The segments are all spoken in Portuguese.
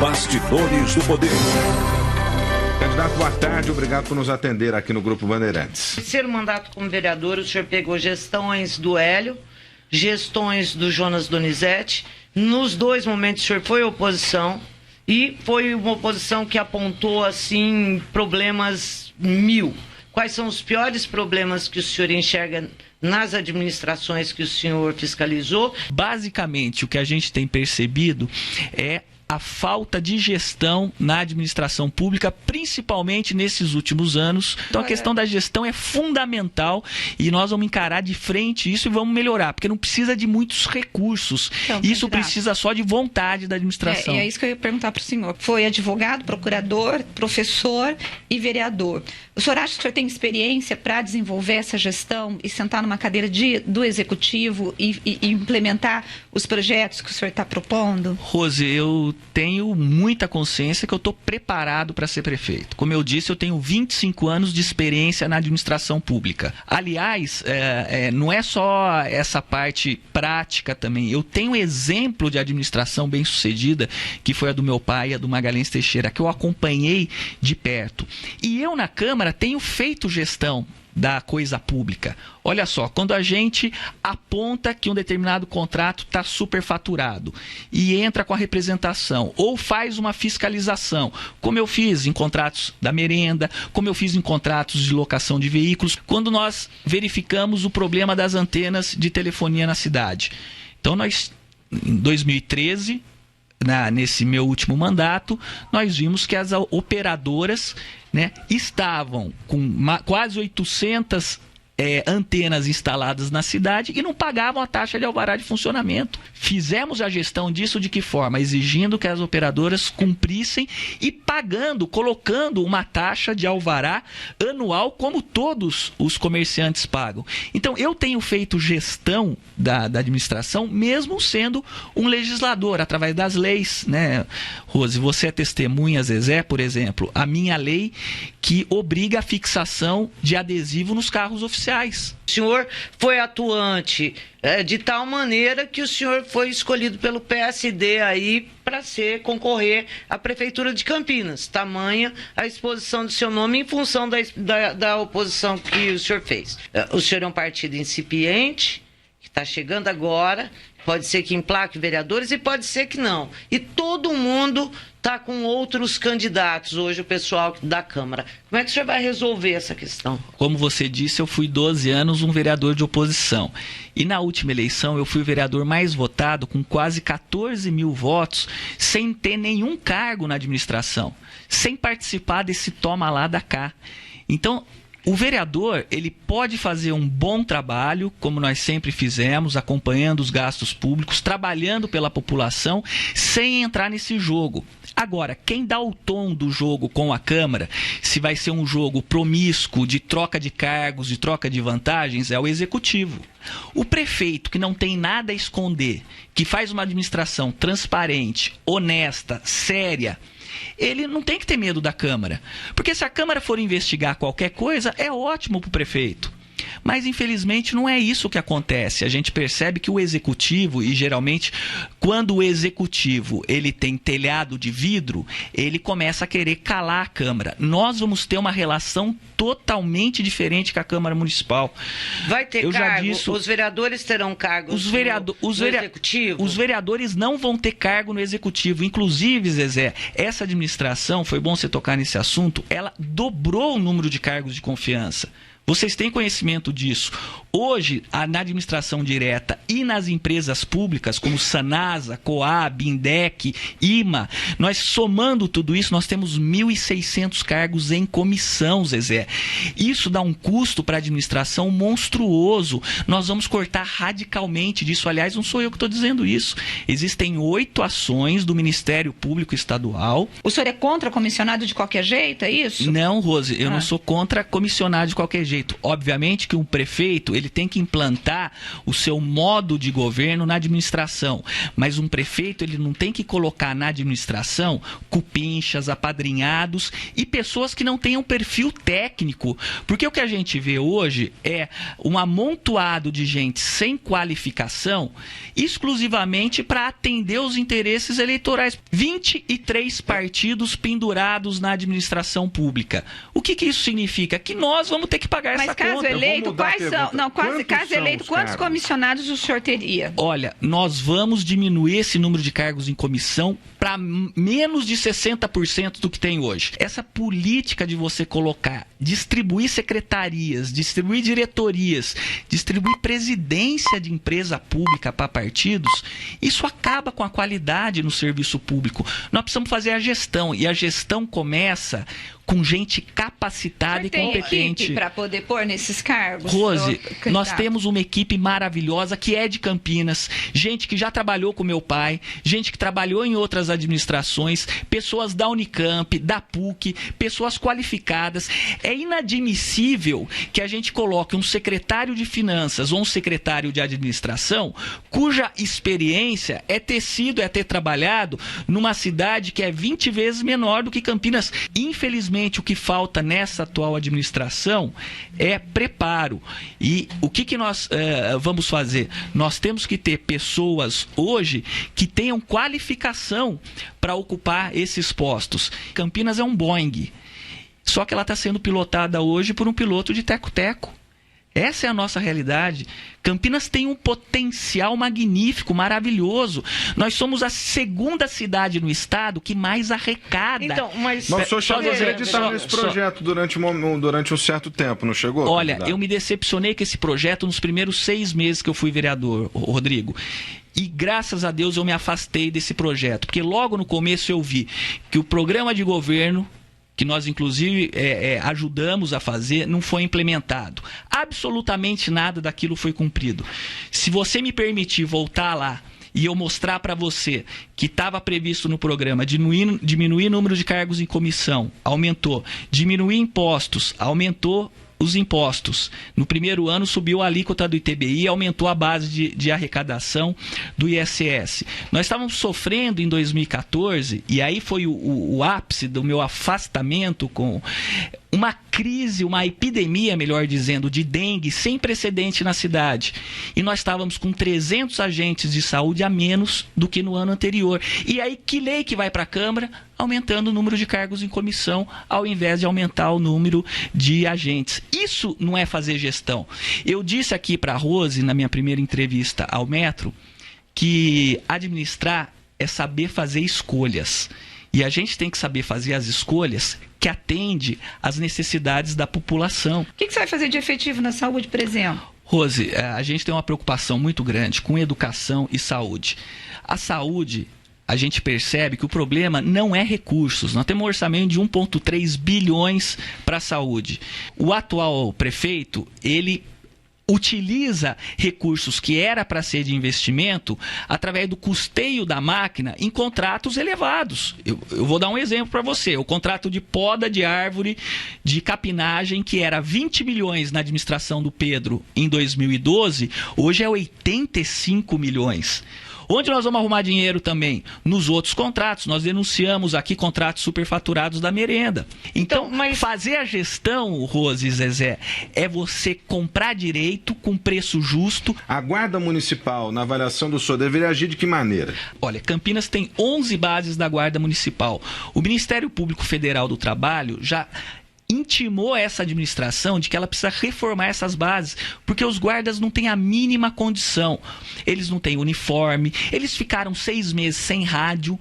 Bastidores do Poder. Candidato, boa tarde, obrigado por nos atender aqui no Grupo Bandeirantes. Terceiro mandato como vereador, o senhor pegou gestões do Hélio, gestões do Jonas Donizete. Nos dois momentos o senhor foi oposição e foi uma oposição que apontou, assim, problemas mil. Quais são os piores problemas que o senhor enxerga nas administrações que o senhor fiscalizou? Basicamente, o que a gente tem percebido é a falta de gestão na administração pública, principalmente nesses últimos anos. Então a questão da gestão é fundamental e nós vamos encarar de frente isso e vamos melhorar, porque não precisa de muitos recursos. Então, isso precisa só de vontade da administração. É isso que eu ia perguntar para o senhor. Foi advogado, procurador, professor e vereador. O senhor acha que o senhor tem experiência para desenvolver essa gestão e sentar numa cadeira do executivo e implementar os projetos que o senhor está propondo? Rose, eu tenho muita consciência que eu estou preparado para ser prefeito. Como eu disse, eu tenho 25 anos de experiência na administração pública. Aliás, não é só essa parte prática também. Eu tenho exemplo de administração bem-sucedida, que foi a do meu pai, a do Magalhães Teixeira, que eu acompanhei de perto. E eu, na Câmara, tenho feito gestão da coisa pública. Olha só, quando a gente aponta que um determinado contrato está superfaturado e entra com a representação ou faz uma fiscalização, como eu fiz em contratos da merenda, como eu fiz em contratos de locação de veículos, quando nós verificamos o problema das antenas de telefonia na cidade. Então nós, em 2013, nesse meu último mandato, nós vimos que as operadoras, estavam com quase 800 antenas instaladas na cidade e não pagavam a taxa de alvará de funcionamento. Fizemos a gestão disso de que forma? Exigindo que as operadoras cumprissem e pagando, colocando uma taxa de alvará anual como todos os comerciantes pagam. Então, eu tenho feito gestão da administração, mesmo sendo um legislador, através das leis, Rose, você é testemunha, Zezé, por exemplo, a minha lei que obriga a fixação de adesivo nos carros oficiais. O senhor foi atuante de tal maneira que o senhor foi escolhido pelo PSD aí para concorrer à Prefeitura de Campinas. Tamanha a exposição do seu nome em função da oposição que o senhor fez. O senhor é um partido incipiente, que está chegando agora, pode ser que emplaque vereadores e pode ser que não. E todo mundo está com outros candidatos hoje, o pessoal da Câmara. Como é que o senhor vai resolver essa questão? Como você disse, eu fui 12 anos um vereador de oposição. E na última eleição eu fui o vereador mais votado, com quase 14 mil votos, sem ter nenhum cargo na administração, sem participar desse toma lá da cá. Então, o vereador, ele pode fazer um bom trabalho, como nós sempre fizemos, acompanhando os gastos públicos, trabalhando pela população, sem entrar nesse jogo. Agora, quem dá o tom do jogo com a Câmara, se vai ser um jogo promíscuo, de troca de cargos, de troca de vantagens, é o Executivo. O prefeito, que não tem nada a esconder, que faz uma administração transparente, honesta, séria, ele não tem que ter medo da Câmara. Porque se a Câmara for investigar qualquer coisa, é ótimo para o prefeito. Mas, infelizmente, não é isso que acontece. A gente percebe que o Executivo, e geralmente, quando o Executivo ele tem telhado de vidro, ele começa a querer calar a Câmara. Nós vamos ter uma relação totalmente diferente com a Câmara Municipal. Vai ter cargo? Os vereadores terão cargo no Executivo? Os vereadores não vão ter cargo no Executivo. Inclusive, Zezé, essa administração, foi bom você tocar nesse assunto, ela dobrou o número de cargos de confiança. Vocês têm conhecimento disso. Hoje, na administração direta e nas empresas públicas, como Sanasa, Coab, Indec, IMA, nós somando tudo isso, nós temos 1.600 cargos em comissão, Zezé. Isso dá um custo para a administração monstruoso. Nós vamos cortar radicalmente disso. Aliás, não sou eu que estou dizendo isso. Existem 8 ações do Ministério Público Estadual. O senhor é contra comissionado de qualquer jeito, é isso? Não, Rose, eu não sou contra comissionado de qualquer jeito. prefeito? Obviamente que um prefeito ele tem que implantar o seu modo de governo na administração, mas um prefeito ele não tem que colocar na administração cupinchas, apadrinhados e pessoas que não tenham perfil técnico, porque o que a gente vê hoje é um amontoado de gente sem qualificação exclusivamente para atender os interesses eleitorais. 23 partidos pendurados na administração pública. O que isso significa? Que nós vamos ter que pagar essa conta. Mas caso eleito, quantos comissionados o senhor teria? Olha, nós vamos diminuir esse número de cargos em comissão para menos de 60% do que tem hoje. Essa política de você colocar, distribuir secretarias, distribuir diretorias, distribuir presidência de empresa pública para partidos, isso acaba com a qualidade no serviço público. Nós precisamos fazer a gestão, e a gestão começa com gente capacitada e competente. Tem equipe para poder pôr nesses cargos? Rose, nós temos uma equipe maravilhosa que é de Campinas, gente que já trabalhou com meu pai, gente que trabalhou em outras administrações, pessoas da Unicamp, da PUC, pessoas qualificadas. É inadmissível que a gente coloque um secretário de finanças ou um secretário de administração cuja experiência é ter trabalhado numa cidade que é 20 vezes menor do que Campinas. Infelizmente, o que falta nessa atual administração é preparo. E o que nós vamos fazer? Nós temos que ter pessoas hoje que tenham qualificação para ocupar esses postos. Campinas é um Boeing, só que ela está sendo pilotada hoje por um piloto de teco-teco. Essa é a nossa realidade. Campinas tem um potencial magnífico, maravilhoso. Nós somos a segunda cidade no estado que mais arrecada. Então, mas o senhor chegou a acreditar nesse projeto durante um certo tempo, não chegou? Olha, eu me decepcionei com esse projeto nos primeiros 6 meses que eu fui vereador, Rodrigo. E graças a Deus eu me afastei desse projeto, porque logo no começo eu vi que o programa de governo, que nós inclusive ajudamos a fazer, não foi implementado. Absolutamente nada daquilo foi cumprido. Se você me permitir voltar lá e eu mostrar para você que estava previsto no programa diminuir o número de cargos em comissão, aumentou. Diminuir impostos, aumentou os impostos. No primeiro ano subiu a alíquota do ITBI, aumentou a base de arrecadação do ISS. Nós estávamos sofrendo em 2014, e aí foi o ápice do meu afastamento com uma crise, uma epidemia, melhor dizendo, de dengue sem precedente na cidade. E nós estávamos com 300 agentes de saúde a menos do que no ano anterior. E aí que lei que vai para a Câmara? Aumentando o número de cargos em comissão, ao invés de aumentar o número de agentes. Isso não é fazer gestão. Eu disse aqui para a Rose, na minha primeira entrevista ao Metro, que administrar é saber fazer escolhas. E a gente tem que saber fazer as escolhas que atende às necessidades da população. O que você vai fazer de efetivo na saúde, por exemplo? Rose, a gente tem uma preocupação muito grande com educação e saúde. A saúde, a gente percebe que o problema não é recursos. Nós temos um orçamento de 1,3 bilhões para a saúde. O atual prefeito, ele utiliza recursos que era para ser de investimento através do custeio da máquina em contratos elevados. Eu vou dar um exemplo para você. O contrato de poda de árvore de capinagem, que era 20 milhões na administração do Pedro em 2012, hoje é 85 milhões. Onde nós vamos arrumar dinheiro também? Nos outros contratos. Nós denunciamos aqui contratos superfaturados da merenda. Então, fazer a gestão, Rose e Zezé, é você comprar direito com preço justo. A Guarda Municipal, na avaliação do senhor, deveria agir de que maneira? Olha, Campinas tem 11 bases da Guarda Municipal. O Ministério Público Federal do Trabalho já intimou essa administração de que ela precisa reformar essas bases, porque os guardas não têm a mínima condição. Eles não têm uniforme, eles ficaram 6 meses sem rádio.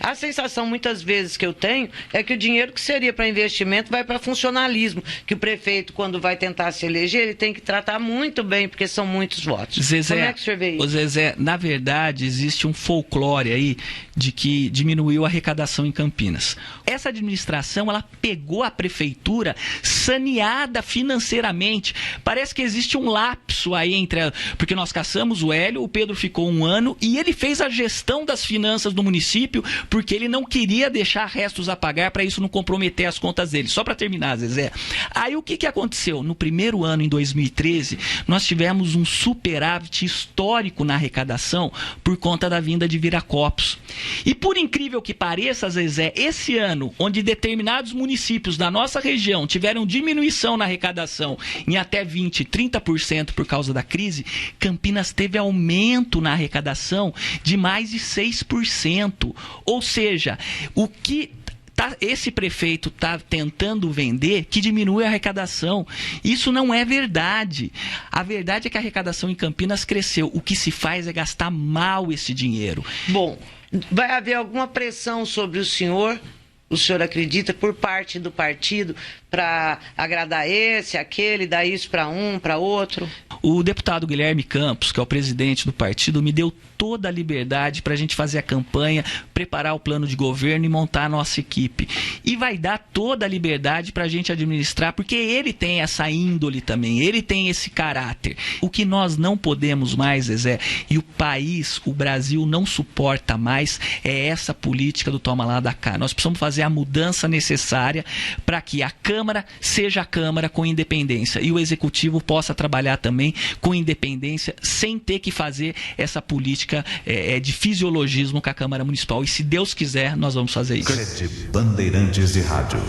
A sensação, muitas vezes, que eu tenho é que o dinheiro que seria para investimento vai para funcionalismo, que o prefeito, quando vai tentar se eleger, ele tem que tratar muito bem, porque são muitos votos. Zezé, como é que o senhor vê isso? Zezé, na verdade, existe um folclore aí de que diminuiu a arrecadação em Campinas. Essa administração, ela pegou a prefeitura saneada financeiramente. Parece que existe um lapso aí porque nós caçamos o Hélio, o Pedro ficou 1 ano e ele fez a gestão das finanças do município porque ele não queria deixar restos a pagar para isso não comprometer as contas dele. Só para terminar, Zezé. Aí o que aconteceu? No primeiro ano, em 2013, nós tivemos um superávit histórico na arrecadação por conta da vinda de Viracopos. E por incrível que pareça, Zezé, esse ano, onde determinados municípios da nossa região tiveram diminuição na arrecadação em até 20%, 30% por causa da crise, Campinas teve aumento na arrecadação de mais de 6%. Ou seja, o que esse prefeito está tentando vender que diminui a arrecadação. Isso não é verdade. A verdade é que a arrecadação em Campinas cresceu. O que se faz é gastar mal esse dinheiro. Bom, vai haver alguma pressão sobre o senhor acredita, por parte do partido, para agradar esse, aquele, dar isso para um, para outro? O deputado Guilherme Campos, que é o presidente do partido, me deu toda a liberdade para a gente fazer a campanha, preparar o plano de governo e montar a nossa equipe. E vai dar toda a liberdade para a gente administrar, porque ele tem essa índole também, ele tem esse caráter. O que nós não podemos mais, Zezé, e o país, o Brasil não suporta mais, é essa política do toma lá da cá. Nós precisamos fazer a mudança necessária para que a Câmara seja a Câmara com independência e o Executivo possa trabalhar também com independência, sem ter que fazer essa política de fisiologismo com a Câmara Municipal. E se Deus quiser, nós vamos fazer isso. Rede Bandeirantes de Rádio.